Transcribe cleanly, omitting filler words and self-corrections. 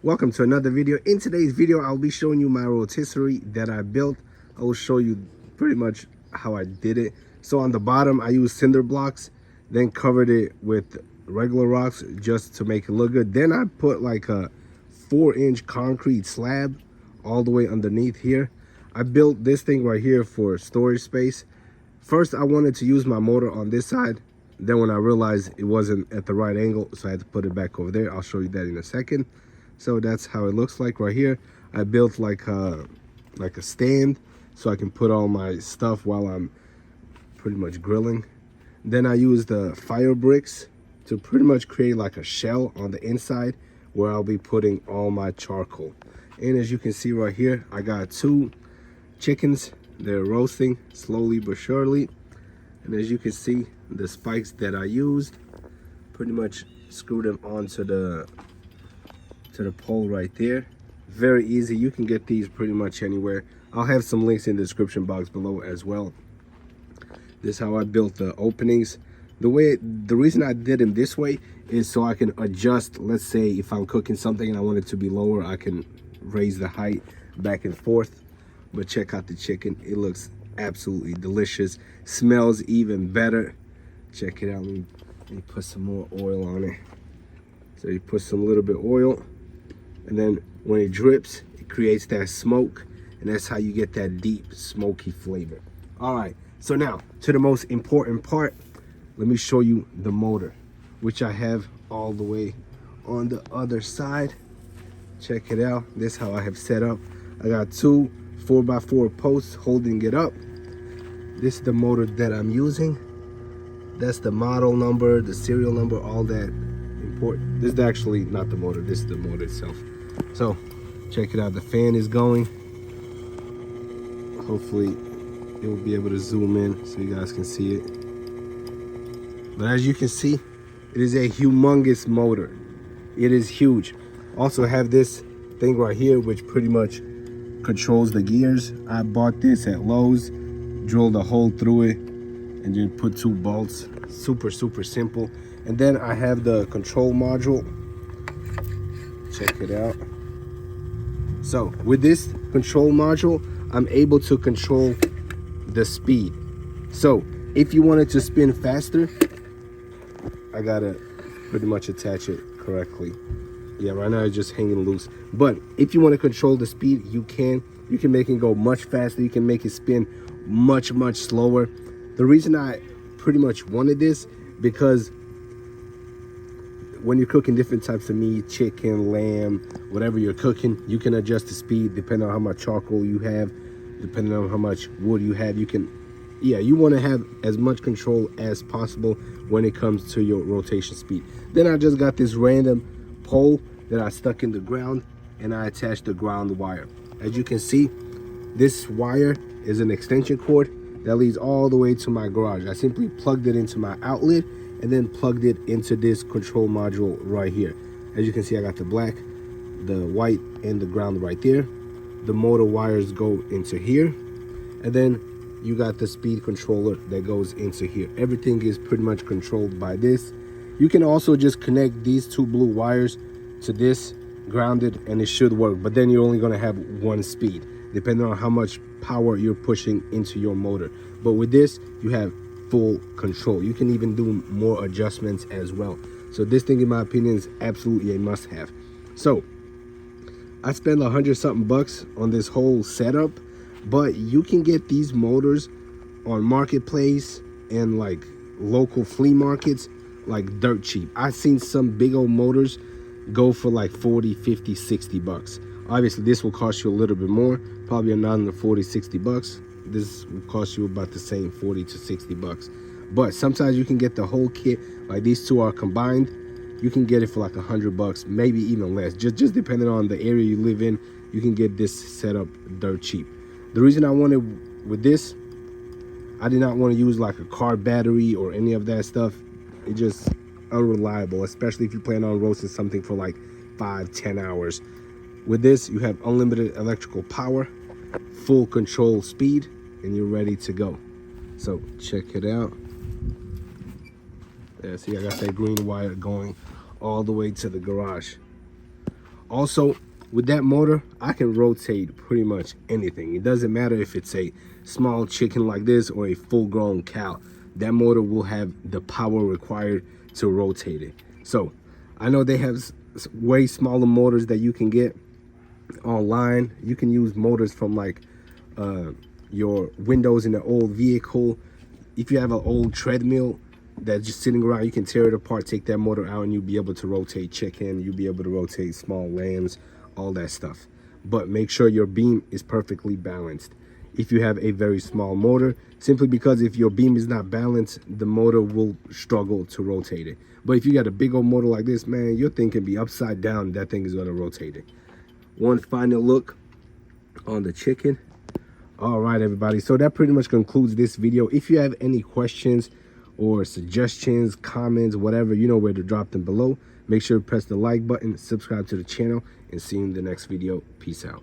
Welcome to another video. In today's video, I'll be showing you my rotisserie that I built. I will show you pretty much how I did it. So on the bottom, I used cinder blocks, then covered it with regular rocks just to make it look good. Then I put like a 4-inch concrete slab all the way underneath here. I built this thing right here for storage space. First, I wanted to use my motor on this side. Then when I realized it wasn't at the right angle, so I had to put it back over there. I'll show you that in a second. So that's how it looks like right here. I built like a stand so I can put all my stuff while I'm pretty much grilling. Then I used the fire bricks to pretty much create like a shell on the inside where I'll be putting all my charcoal. And as you can see right here, I got 2 chickens. They're roasting slowly but surely. And as you can see, the spikes that I used, pretty much screw them onto the pole right there. Very easy. You can get these pretty much anywhere. I'll have some links in the description box below as well. This is how I built the openings. The reason I did them this way is so I can adjust. Let's say if I'm cooking something and I want it to be lower, I can raise the height back and forth. But check out the chicken. It looks absolutely delicious. Smells even better. Check it out. Let me put some more oil on it. So you put some little bit of oil, and then when it drips, it creates that smoke, and that's how you get that deep smoky flavor. All right, so now to the most important part. Let me show you the motor, which I have all the way on the other side. Check it out. This is how I have set up. I got 2 4x4 posts holding it up. This is the motor that I'm using. That's the model number, the serial number, all that important. This is actually not the motor, this is the motor itself. So check it out, the fan is going. Hopefully it will be able to zoom in so you guys can see it. But as you can see, it is a humongous motor. It is huge. Also have this thing right here which pretty much controls the gears. I bought this at Lowe's, drilled a hole through it, and then put 2 bolts. Super simple. And then I have the control module. Check it out. So with this control module, I'm able to control the speed. So if you want it to spin faster, I gotta pretty much attach it correctly. Yeah, right now it's just hanging loose. But if you want to control the speed, you can make it go much faster. You can make it spin much slower. The reason I pretty much wanted this, because when you're cooking different types of meat, chicken, lamb, whatever you're cooking, you can adjust the speed depending on how much charcoal you have, depending on how much wood you have. You want to have as much control as possible when it comes to your rotation speed. Then I just got this random pole that I stuck in the ground, and I attached the ground wire. As you can see, this wire is an extension cord that leads all the way to my garage. I simply plugged it into my outlet and then plugged it into this control module right here. As you can see, I got the black, the white, and the ground right there. The motor wires go into here, and then you got the speed controller that goes into here. Everything is pretty much controlled by this. You can also just connect these 2 blue wires to this, grounded, and it should work. But then you're only gonna have 1 speed, depending on how much power you're pushing into your motor. But with this, you have full control. You can even do more adjustments as well. So this thing, in my opinion, is absolutely a must-have. So I spent $100-something bucks on this whole setup, but you can get these motors on Marketplace and like local flea markets like dirt cheap. I've seen some big old motors go for like 40, 50, 60 bucks. Obviously this will cost you a little bit more, probably another 40, 60 bucks. This will cost you about the same, 40 to 60 bucks. But sometimes you can get the whole kit, like these 2 are combined. You can get it for like 100 bucks, maybe even less. Just depending on the area you live in, you can get this set up dirt cheap. The reason I wanted with this, I did not want to use like a car battery or any of that stuff. It just unreliable, especially if you plan on roasting something for like 5-10 hours. With this, you have unlimited electrical power, full control speed, and you're ready to go. So check it out. Yeah, see, I got that green wire going all the way to the garage. Also, with that motor, I can rotate pretty much anything. It doesn't matter if it's a small chicken like this or a full-grown cow. That motor will have the power required to rotate it. So I know they have way smaller motors that you can get online. You can use motors from like your windows in an old vehicle. If you have an old treadmill that's just sitting around, you can tear it apart, take that motor out, and you'll be able to rotate chicken, you'll be able to rotate small lambs, all that stuff. But make sure your beam is perfectly balanced if you have a very small motor, simply because if your beam is not balanced, the motor will struggle to rotate it. But if you got a big old motor like this, man, your thing can be upside down, that thing is going to rotate it. One final look on the chicken. All right, everybody, so that pretty much concludes this video. If you have any questions or suggestions, comments, whatever, you know where to drop them below. Make sure to press the like button, subscribe to the channel, and see you in the next video. Peace out.